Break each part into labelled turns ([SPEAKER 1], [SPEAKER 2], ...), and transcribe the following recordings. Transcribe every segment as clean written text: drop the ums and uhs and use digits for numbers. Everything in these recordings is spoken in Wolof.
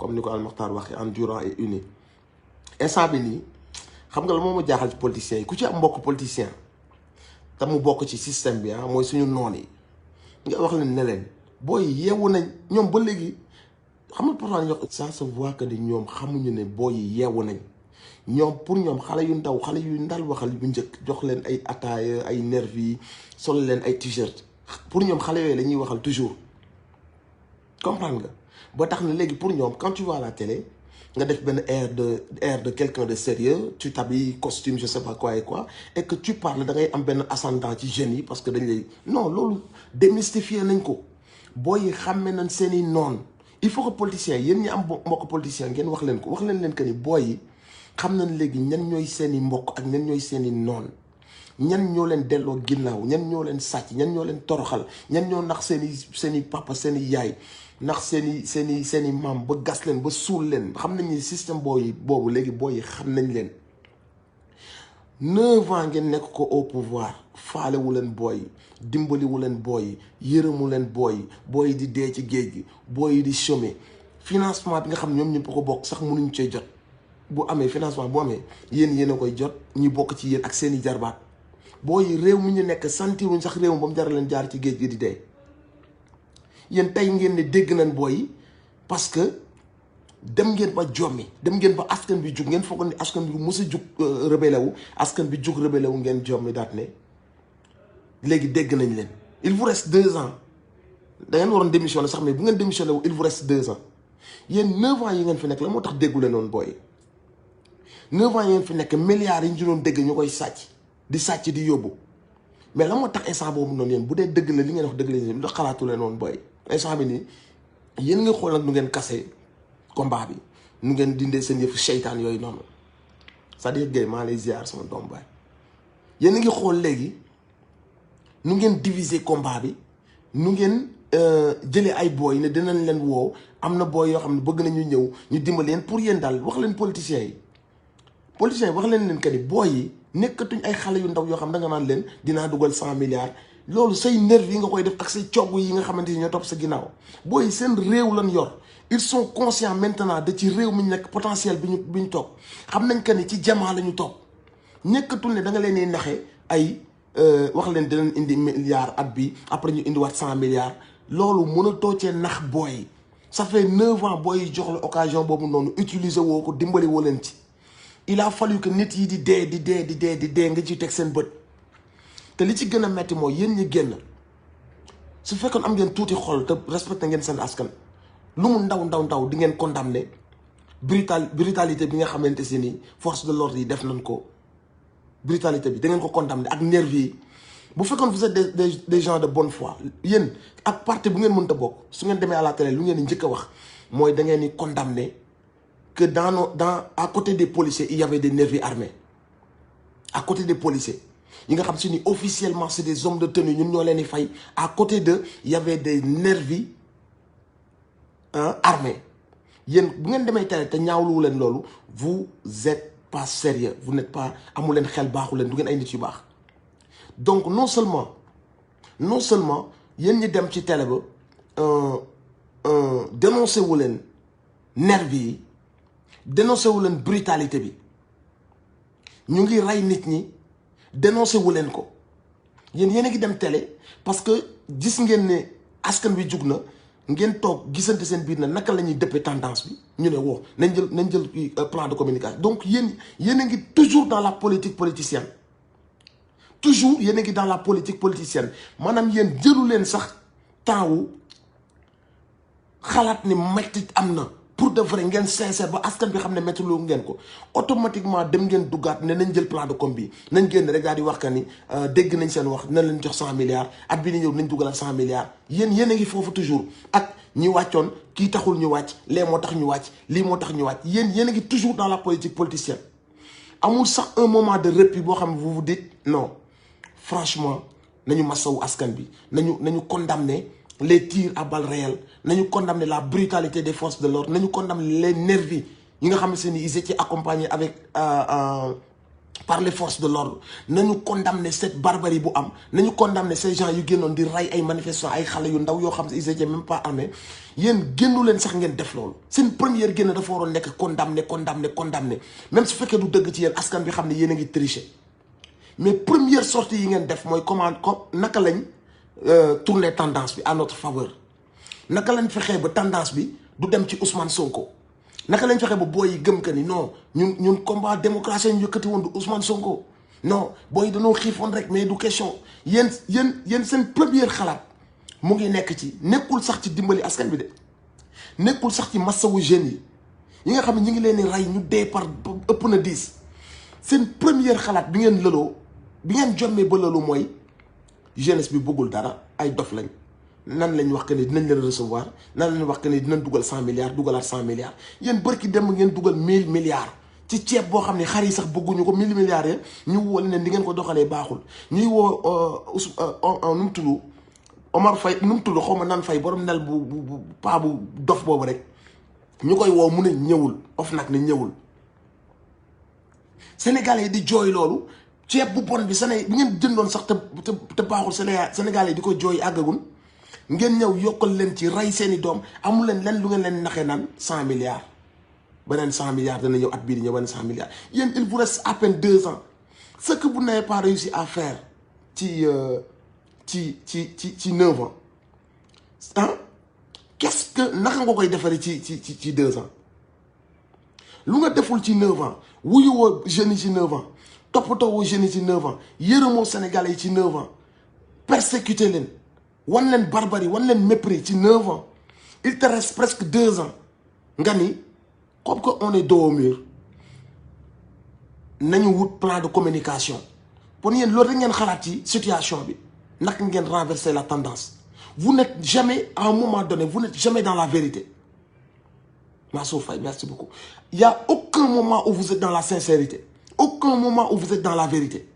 [SPEAKER 1] comme ni ko Al-Makhtar waxee endurant et uni instant bi nii xam nga la moo ma jaaxal ci politiciens yi ku ci am mbokk politicien te mu bokk ci système bi mooy suñu noon yi nga wax leen ne leen booy yeewu nañ ñoom ba léegi xam nga pourtant ñu wax ça se voit que ni ñoom xamuñu ne booy yeewu nañ ñoom pour ñoom xale yu ndaw xale yu ndal waxal bu njëkk jox leen ay ataaya ay nervi yi sol leen ay t-shirt pour ñoom xale yooyu la ñuy waxal toujours comprendre nga ba tax na léegi pour ñoom quand tu vois à la télé nga def benn air de quelqu'un de sérieux tu t'habilles costume je sais pas quoi et quoi et que tu parles da ngay am benn ascendant ci jeunes yi parce que dañ lay non loolu démystifier nañ ko booy yi xàmme nañ seen i noon il faut que politiciens yéen ñi am mbokk politicien ngeen wax leen ko wax leen que ni booy yi xam nañ léegi ñan ñooy seen i mbokk ak ñan ñooy seen i noon ñan ñoo leen delloo ginnaaw ñan ñoo leen sàcc ñan ñoo leen toroxal ñan ñoo nax seen i papa seen i yaay ndax seen i maam ba gas leen ba suul leen xam nañ ni système boobu léegi booy yi xam nañ leen 9 ans ngeen nekk ko au pouvoir faalewu leen booy dimbaliwu leen booy yërëmu leen booy di dee ci géej gi booy di chômer financement bi nga xam ñoom ñëpp ko bokk sax mënuñ cee jot bu amee financement bu amee yéen a koy jot ñi bokk ci yéen ak seen i jarbaat booy réew mi ñu nekk santiruñ sax réew mi ba mu jar leen jaar ci géej gi di dee. yéen tey ngeen ne dégg nañ booy parce que dem ngeen ba jommi dem ngeen ba askan bi jug ngeen foog ni askan bi mos a jug rebelle wu askan bi jug rebelle wu ngeen jommi daat ne léegi dégg nañ leen. il vous reste 2 ans da ngeen waroon démissionné sax mais bu ngeen démissionné wu il vous reste 2 ans yéen 9 ans yi ngeen fi nekk la moo tax déggu leen noonu booy 9 ans yi ngeen fi nekk milliards yi ñu doon dégg ñu koy sàcc di yóbbu mais la moo tax instant boobu noonu yéen bu dee dëgg la li ngeen wax dëgg la lu tax xalaatu leen noonu booy. instant bi nii yéen nga xool nag nu ngeen kase combat bi nu ngeen dindee seen yëfu seytaan yooyu noonu c'est-à-dire gay maa lay ziar sama doom baay yéen a ngi xool léegi nu ngeen diviser combat bi nu ngeen jëlee ay booy ne dinañ leen woow am na booy yoo xam ne bëgg nañu ñëw ñu dimbali leen pour yéen daal wax leen politiciens yi wax leen que ni booy yi nekkatuñ ay xale yu ndaw yoo xam da nga naan leen dinaa dugal 100 milliards loolu say nerf yi nga koy def ak say cogg yi nga xamante ni ñoo topp sa ginnaaw booy seen réew lan yor ils sont conscients maintenant de ci réew mi ñu nekk potentiel bi ñu toog xam nañ que ni ci jamaa la ñu toog nekkatul ne da nga leen di naxe ay wax leen dinañ indi milliards at bi après ñu indiwaat 100 milliards loolu mënatoo cee nax booy ça fait 9 ans booy jox la occasion boobu noonu utiliser woo ko dimbali woo leen ci il a fallu que nit yi di dee nga ciy teg seen bët. te li ci gën a metti mooy yéen ñi génn su fekkoon am ngeen tuuti xol te respecté ngeen seen askan lu mu ndaw di ngeen condamné brutalité bi nga xamante si ni force de l'ordre yi def nañ ko brutalité bi da ngeen ko condamné ak nervi yi bu fekkoon vous êtes des gens de bonne foi yéen ak parti bu ngeen mënta bokk su ngeen demee à la télé lu ngeen di njëkk a wax mooy da ngeen di condamné que à côté des policiers il y avait des nervis armés à côté des policiers yi nga xam si ni officiellement c'est des hommes de tenue ñun ñoo leen di fay à côté de il y avait des nervis armés yéen bu ngeen demee télé te ñaawluwu leen loolu vous êtes pas sérieux vous n'êtes pas amu leen xel baaxu leen du ngeen ay nit yu baax donc non seulement yéen ñi dem ci télé ba dénoncé wu leen nervis yi dénoncé wu leen brutalité bi ñu ngi rey nit ñi dénoncé wu leen ko yéen a ngi dem télé parce que gis ngeen ne askan bi jug na ngeen toog gisante seen biir na naka la ñuy dëppee tendance bi ñu ne woo nañ jël plan de communication donc yéen a ngi toujours dans la politique politicienne toujours yéen a ngi dans la politique politicienne maanaam yéen jëlu leen sax temps wu xalaat ni mettit am na pour de vrai ngeen sincère ba askan bi xam ne métti lu ngeen ko automatiquement dem ngeen duggaat ne nañ jël plan de com bi nañ génn rek daal di wax que ni dégg nañ seen wax nañ leen jox 100 milliards at bi ni ñëw nañ dugalal 100 milliards yéen a ngi foofu toujours ak ñi wàccoon kii taxul ñu wàcc lee moo tax ñu wàcc lii moo tax ñu wàcc yéen a ngi toujours dans la politique politicienne amul sax un moment de répit boo xam ne vous vous dites non franchement nañu masawu askan bi nañu condamner les tirs à balles réelles nañu condamner la brutalité des forces de l'ordre nañu condamner les nervis yi nga xam ne ils étaient accompagnés avec par les forces de l'ordre nañu condamner cette barbarie bu am nañu condamner ces gens yu génnoon di rey ay manifestants ay xale yu ndaw yoo xam ne ils étaient même pas armés yéen génnu leen sax ngeen def loolu seen première génn dafa waroon nekk condamné même su fekkee du dëgg ci yéen askan bi xam ne yéen a ngi tricher mais première sortie yi ngeen def mooy naka lañ tourner tendance bi à notre faveur naka lañ fexee ba tendance bi du dem ci Ousmane Sonko naka lañ fexe ba booy yi gëm que ni non ñun combat démocratie ñu yëkkati woon du Ousmane Sonko non booy yi dañoo xiifoon rek mais du question yéen seen première xalaat mu ngi nekk ci nekkul sax ci dimbali askan bi de nekkul sax ci massawu jeunes yi nga xam ne ñu ngi leen di rey ñu dee par ëpp na 10 seen première xalaat bi ngeen lëloo bi ngeen jommee ba lëloo mooy jeunesse bi bëggul dara ay dof lañ. nan lañ wax que ni dinañ leen recevoir nan lañ wax que ni dinañ dugal 100 milliards dugalaat 100 milliards yéen bërki dem ngeen dugal 1000 milliards ci ceeb boo xam ne xar yi sax bëgguñu ko 1000 milliards ya ñu woo leen di ngeen ko doxalee baaxul ñuy woo nu mu tudd Omar Faye nu mu tudd xaw ma nan Faye borom nel bu paa bu dof boobu rek ñu koy woo mu ne ñëwul of nag ne ñëwul Sénégalais yi di jooy loolu ceeb bu bon bi bi ngeen jëndoon sax te baaxul Sénégalais yi di ko jooy àggagul ngeen ñëw yokkal leen ci rey seeni doom amul leen lu ngeen leen naxee naan 100 milliards beneen 100 milliards dana ñëw at bii di ñëw beneen 100 milliards yéen il vous reste à peine 2 ans ce que vous n'avez pas réussi à faire ci 9 ans ah qu'est-ce que naka nga koy defaree ci 2 ans lu nga deful ci 9 ans wuyu woo jeunes yi ci 9 ans toppatoo woo jeunes yi ci 9 ans yërëmoo Sénégalais yi ci 9 ans persécuté leen. wan leen barbarie wan leen mépris ci 9 ans il te reste presque 2 ans nga ni comme que on est dos au mur nañu wut plan de communication pour yéen loolu rek ngeen xalaat ci situation bi naka ngeen renverser la tendance vous n'êtes jamais à un moment donné vous n'êtes jamais dans la vérité Mansour Faye merci beaucoup il y a aucun moment où vous êtes dans la sincérité aucun moment où vous êtes dans la vérité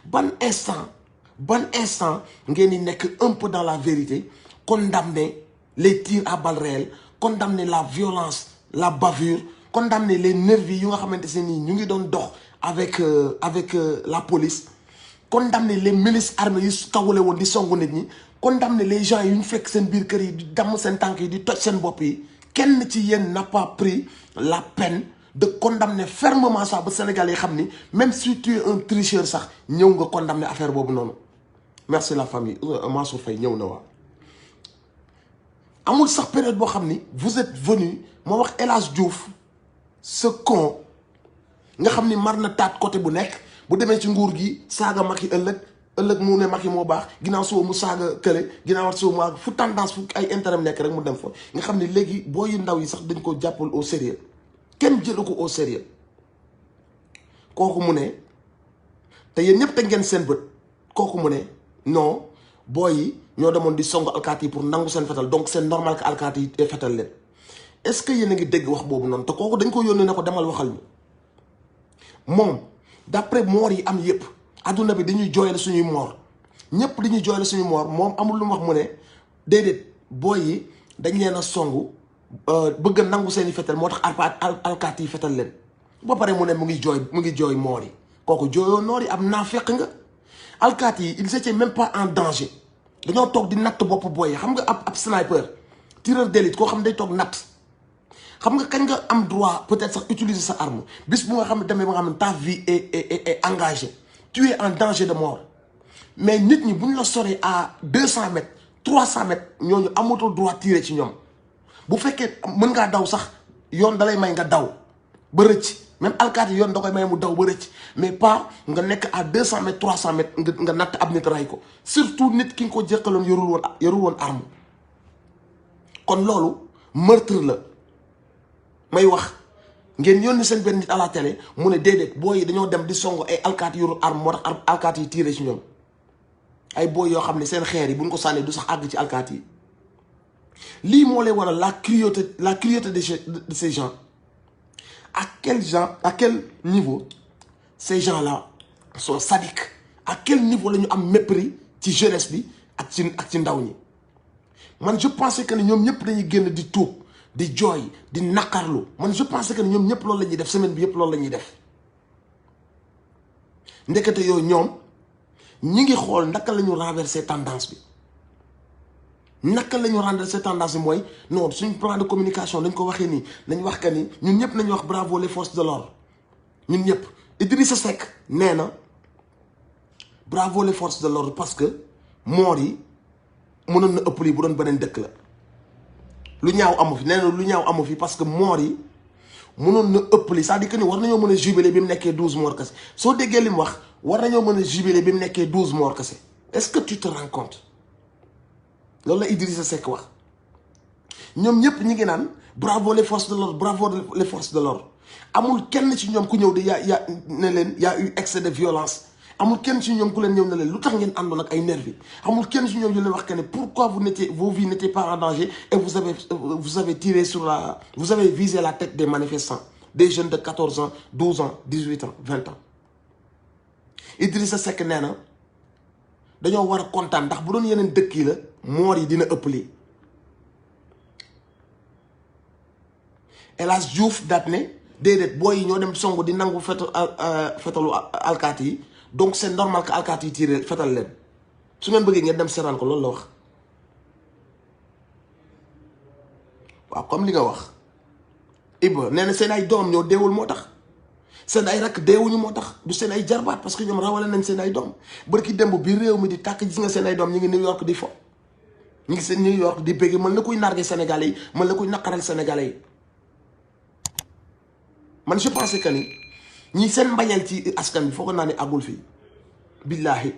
[SPEAKER 1] ban instant ngeen di nekk un peu dans la vérité condamner les tirs à balles réelles condamner la violence la bavure condamner les nervis yu nga xamante ne nii ñu ngi doon dox avec la police condamner les milices armées yu kawule woon di songu nit ñi condamner les gens yu ñu fekk seen biir kër yi di damm seen tànk yi di toj seen bopp yi kenn ci yéen n'a pas pris la peine de condamner fermement ça ba Sénégal yi xam ni même si tu es un tricheur sax ñëw nga condamner affaire boobu noonu. merci la famille Mansour Faye ñëw na waa amul sax période boo xam ni vous êtes venu moo wax El Hadj Diouf ce con nga xam ni mar na taat côté bu nekk bu demee ci nguur gi saaga Macky ëllëg mu ne Macky moo baax ginnaaw suba mu saaga kële ginnaaw wat suba mu fu tendance fu ay intérêt nekk rek mu dem fa nga xam ni léegi boo yu ndaw yi sax dañ ko jàppal au sérieux kenn jëlu ko au sérieux kooku mu ne te yéen ñëpp teg ngeen seen bët kooku mu ne non booy yi ñoo demoon di songu alkaati yi pour nangu seen fetal donc c'est normal que alkaati yi fetal leen est-ce que yéen a ngi dégg wax boobu noonu te kooku dañ ko yónnee ne ko demal waxal ñu moom d'après moor yi am yëpp adduna bi dañuy jooyal suñuy moor ñëpp dañuy jooyal suñuy moor moom amul lu mu wax mu ne déedéet booy yi dañ leen a songu bëgg a nangu seen i fetal moo tax alkaati yi fetal leen ba pare mu ne mu ngi jooy moor yi kooku jooyoo noor yi am naa fekk nga alkaati yi ils étaient même pas en danger dañoo toog di natt bopp booy yi xam nga ab sniper tireur d'élite koo xam ne day toog natt xam nga kañ nga am droit peut-être sax utiliser sa arme bis bu nga xam ne demee ba nga xam ne ta vie est engagée tu es en danger de mort mais nit ñi bu ñu la soree à 200 mètres 300 mètres ñooñu amatul droit tirer ci ñoom bu fekkee mën ngaa daw sax yoon dalay may nga daw ba rëcc même alkaati yoon da koy may mu daw ba rëcc mais pas nga nekk à 200 mètres 300 mètres nga natt ab nit ray ko surtout nit ki nga ko jëkkaloon yorul woon arme kon loolu meurtre la may wax ngeen yónni seen benn nit à la télé mu ne déedéet booy yi dañoo dem di songu ay alkaati yorul arme moo tax alkaati yi tiré ci ñoom ay booy yoo xam ne seen xeer yi buñ ko sànnee du sax àgg ci alkaati yi lii moo lay waral la cruauté de ces gens à quel niveau ces gens-là sont sadiques à quel niveau la ñu am mépris ci jeunesse bi ak ci ndaw ñi man je pensais que ne ñoom ñëpp dañuy génn di tuub di jooy di naqarlu man je pensais que ne ñoom ñëpp loolu la ñuy def semaine bi yëpp loolu la ñuy def ndekete yooyu ñoom ñi ngi xool naka la ñu renverser tendance bi. naka la ñu renverser tendance bi mooy non suñ plan de communication dañ ko waxee nii nañ wax que ni ñun ñëpp nañ wax bravo les forces de l'ordre ñun ñëpp. Idrissa Seck nee na bravo les forces de l'ordre parce que moor yi mënoon na ëpp lii bu doon beneen dëkk la lu ñaaw amu fi nee na lu ñaaw amu fi parce que moor yi mënoon na ëpp lii c'est-à-dire que ni war nañoo mën a jubiler bi mu nekkee 12 morts kese soo déggee li mu wax war nañoo mën a jubiler bi mu nekkee 12 morts kese est-ce que tu te rends compte loolu la Idrissa Seck wax ñoom ñëpp ñi ngi naan bravo les forces de l'ordre bravo les forces de l'ordre amul kenn ci ñoom ku ñëw di yaa ne leen y a eu excès de violence amul kenn ci ñoom ku leen ñëw ne leen lu tax ngeen àndoon ak ay nervi amul kenn ci ñoom ñu leen wax que ne pourquoi vos vies n'étaient pas en danger et vous avez tiré vous avez visé la tête des manifestants des jeunes de 14 ans 12 ans 18 ans 20 ans Idrissa Seck nee na dañoo war a kontaan ndax bu doon yeneen dëkk yi la moor yi dina ëpp lii El Hadj Diouf daat ne déedéet booy yi ñoo dem songu di nangu fetalu alkaati yi donc c'est normal que alkaati yi tiré fetal leen su ngeen bëggee ngeen dem seetaan ko loolu la wax waaw comme li nga wax Iba nee na seen ay doom ñoo deewul moo tax seen ay rakk deewuñu moo tax du seen ay jarbaat parce que ñoom rawale nañ seen ay doom barki démb bi réew mi di tàkk gis nga seen ay doom ñu ngi New York di fo ñu ngi seen New York di bëgg mën na kuy narge Sénégalais yi mën na kuy naqaral Sénégalais yi man je pensais que ni ñi seen mbañal ci askan bi foog naa ne àggul fii billaahi